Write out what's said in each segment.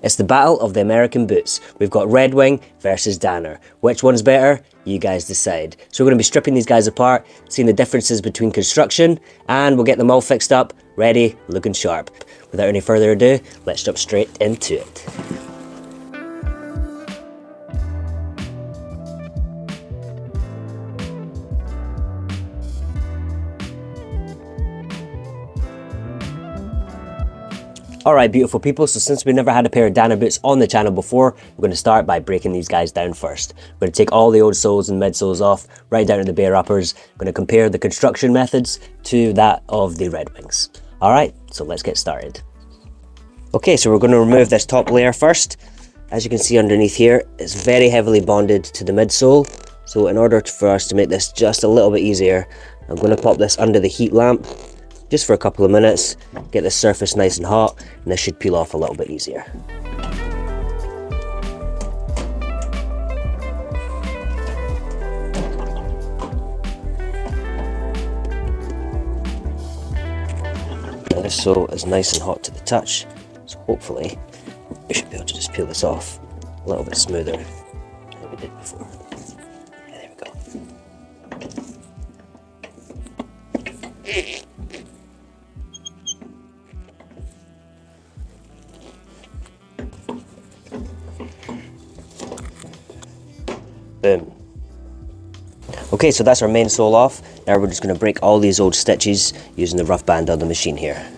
It's the battle of the American boots. We've got Redwing versus Danner. Which one's better? You guys decide. So we're going to be stripping these guys apart, seeing the differences between construction, and we'll get them all fixed up, ready, looking sharp. Without any further ado, let's jump straight into it. Alright beautiful people, so since we've never had a pair of Danner boots on the channel before, we're going to start by breaking these guys down first. We're going to take all the old soles and midsoles off, right down to the bare uppers. We're going to compare the construction methods to that of the Red Wings. Alright, so let's get started. Okay, so we're going to remove this top layer first. As you can see underneath here, it's very heavily bonded to the midsole. So in order for us to make this just a little bit easier, I'm going to pop this under the heat lamp just for a couple of minutes, get the surface nice and hot, and this should peel off a little bit easier. Now this sole is nice and hot to the touch, so hopefully we should be able to just peel this off a little bit smoother than we did before. Yeah, there we go. Boom. Okay, so that's our main sole off. Now we're just going to break all these old stitches using the rough band on the machine here.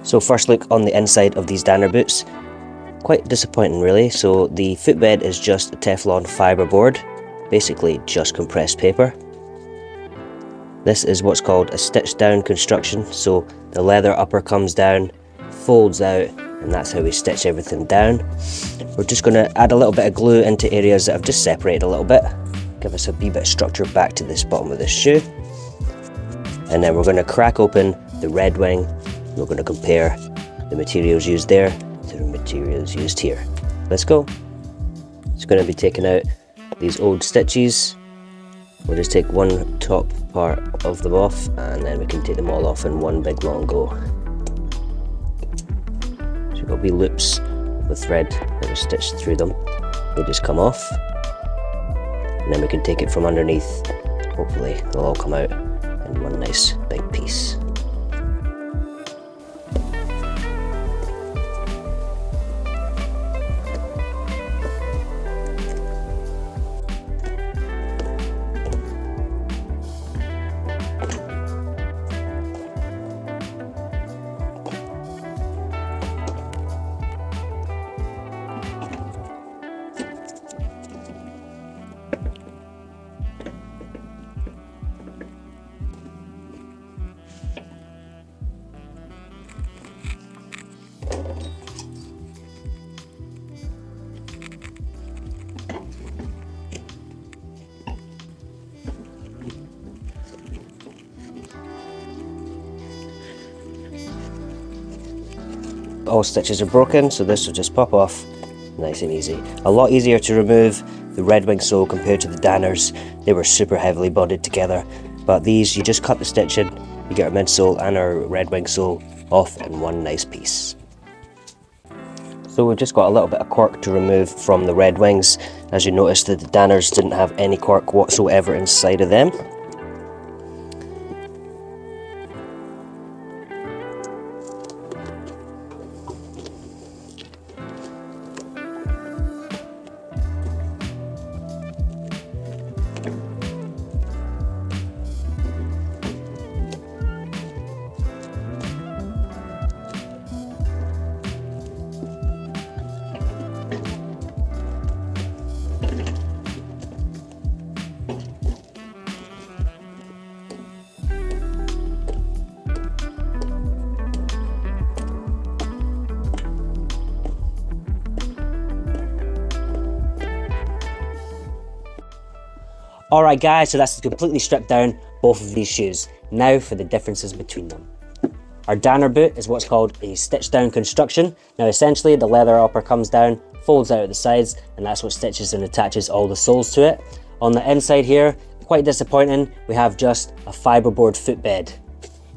So first look on the inside of these Danner boots. Quite disappointing really. So the footbed is just a Teflon fibre board, basically just compressed paper. This is what's called a stitch down construction, so the leather upper comes down, folds out, and that's how we stitch everything down. We're just going to add a little bit of glue into areas that have just separated a little bit, give us a wee bit of structure back to this bottom of this shoe. And then we're going to crack open the Red Wing. We're going to compare the materials used there to the materials used here. Let's go. It's going to be taking out these old stitches. We'll just take one top part of them off and then we can take them all off in one big long go. So there'll be loops with thread that was stitched through them. They just come off and then we can take it from underneath. Hopefully they'll all come out in one nice big piece. All stitches are broken, so this will just pop off nice and easy. A lot easier to remove the Red Wing sole compared to the Danners. They were super heavily bonded together, but these you just cut the stitch in, you get our midsole and our Red Wing sole off in one nice piece. So we've just got a little bit of cork to remove from the Red Wings. As you noticed, the Danners didn't have any cork whatsoever inside of them. Alright guys, so that's completely stripped down both of these shoes. Now for the differences between them. Our Danner boot is what's called a stitch down construction. Now essentially the leather upper comes down, folds out at the sides, and that's what stitches and attaches all the soles to it. On the inside here, quite disappointing, we have just a fiberboard footbed.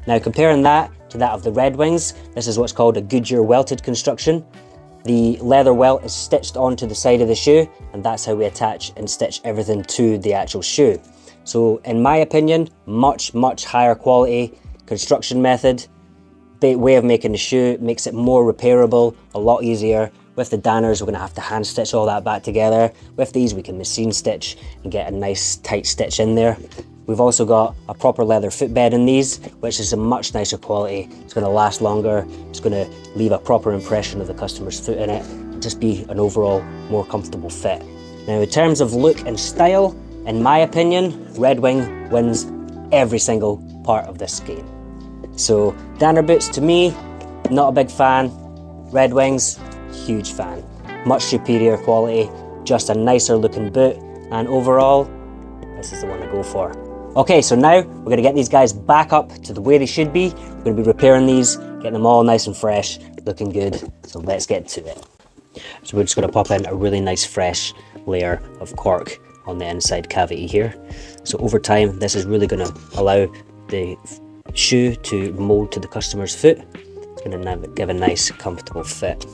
Now comparing that to that of the Red Wings, this is what's called a Goodyear welted construction. The leather welt is stitched onto the side of the shoe, and that's how we attach and stitch everything to the actual shoe. So in my opinion, much higher quality construction method. Way of making the shoe, makes it more repairable, a lot easier. With the Danners, we're gonna have to hand stitch all that back together. With these, we can machine stitch and get a nice tight stitch in there. We've also got a proper leather footbed in these, which is a much nicer quality. It's gonna last longer. It's gonna leave a proper impression of the customer's foot in it. Just be an overall more comfortable fit. Now, in terms of look and style, in my opinion, Redwing wins every single part of this game. So Danner boots to me, not a big fan. Red Wings, huge fan. Much superior quality, just a nicer looking boot, and overall, this is the one to go for. Okay, so now we're gonna get these guys back up to the way they should be. We're gonna be repairing these, getting them all nice and fresh, looking good. So let's get to it. So we're just gonna pop in a really nice fresh layer of cork on the inside cavity here. So over time, this is really gonna allow the shoe to mold to the customer's foot. It's going to give a nice comfortable fit.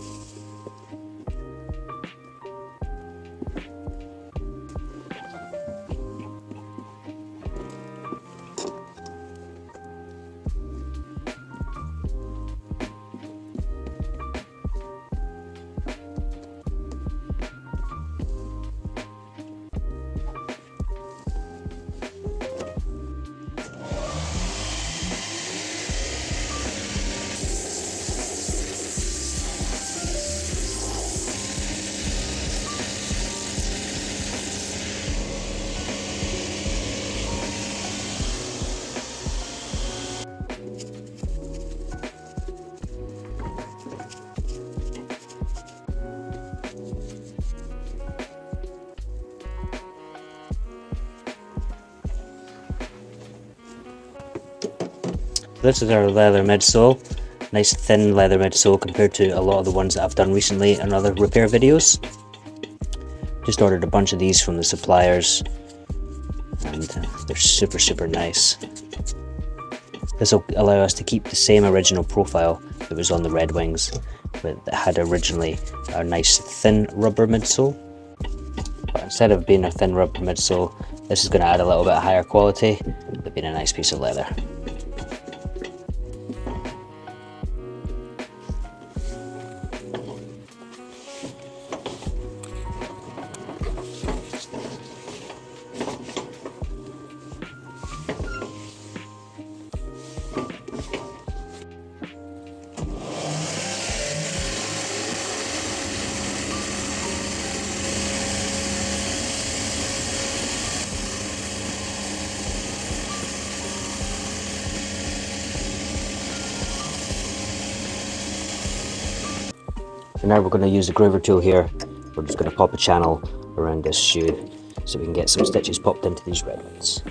This is our leather midsole. Nice thin leather midsole compared to a lot of the ones that I've done recently in other repair videos. Just ordered a bunch of these from the suppliers, and they're super nice. This will allow us to keep the same original profile that was on the Red Wings, but that had originally a nice thin rubber midsole. But instead of being a thin rubber midsole, this is going to add a little bit higher quality, but being a nice piece of leather. So now we're going to use the groover tool here. We're just going to pop a channel around this shoe so we can get some stitches popped into these red ones.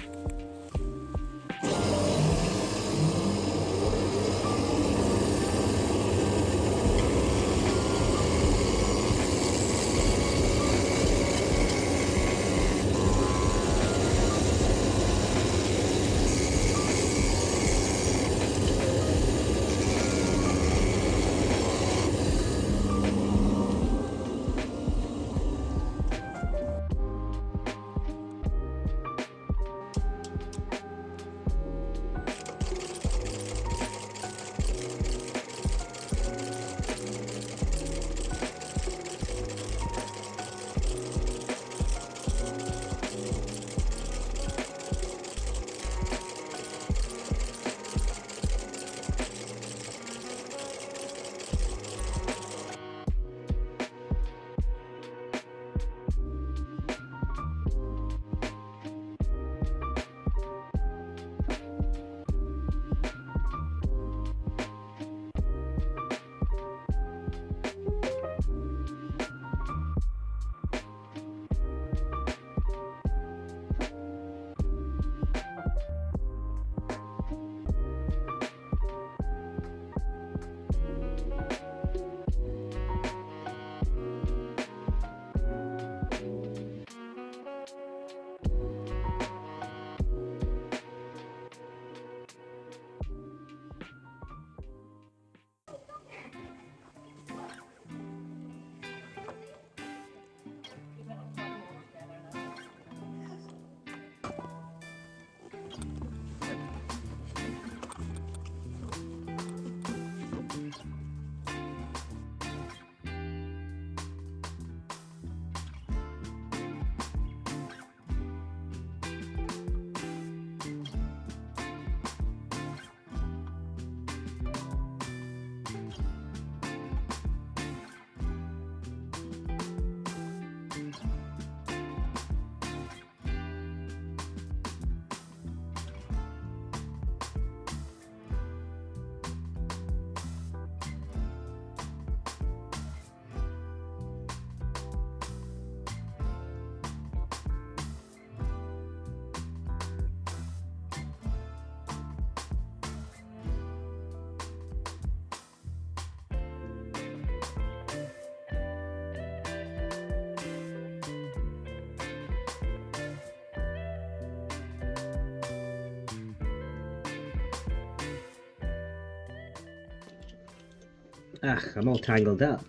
I'm all tangled up.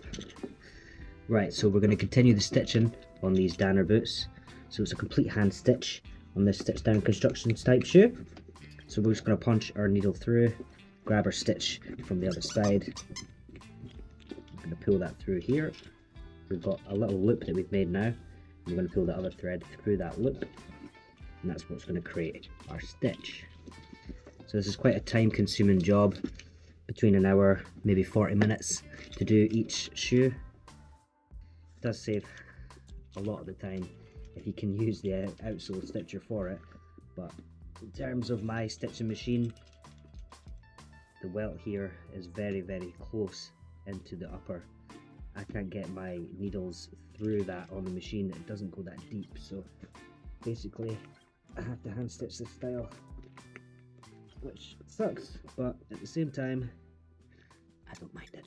Right, so we're going to continue the stitching on these Danner boots. So it's a complete hand stitch on this stitch down construction type shoe. So we're just going to punch our needle through, grab our stitch from the other side. I'm going to pull that through here. We've got a little loop that we've made now. We're going to pull the other thread through that loop, and that's what's going to create our stitch. So this is quite a time consuming job, between an hour, maybe 40 minutes to do each shoe. It does save a lot of the time if you can use the outsole stitcher for it, but in terms of my stitching machine, the welt here is very close into the upper. I can't get my needles through that on the machine, it doesn't go that deep, so basically I have to hand stitch this style, which sucks, but at the same time I don't mind it.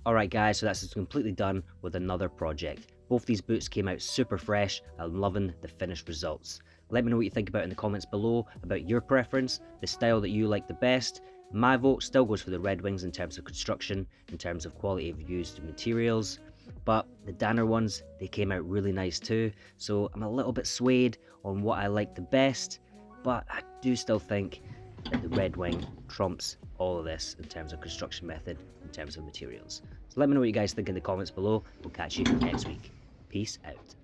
Alright guys, so that's completely done with another project. Both these boots came out super fresh. I'm loving the finished results. Let me know what you think about in the comments below, about your preference, the style that you like the best. My vote still goes for the Red Wings in terms of construction, in terms of quality of used materials. But the Danner ones, they came out really nice too. So I'm a little bit swayed on what I like the best, but I do still think that the Red Wing trumps all of this in terms of construction method, in terms of materials. So let me know what you guys think in the comments below. We'll catch you next week. Peace out.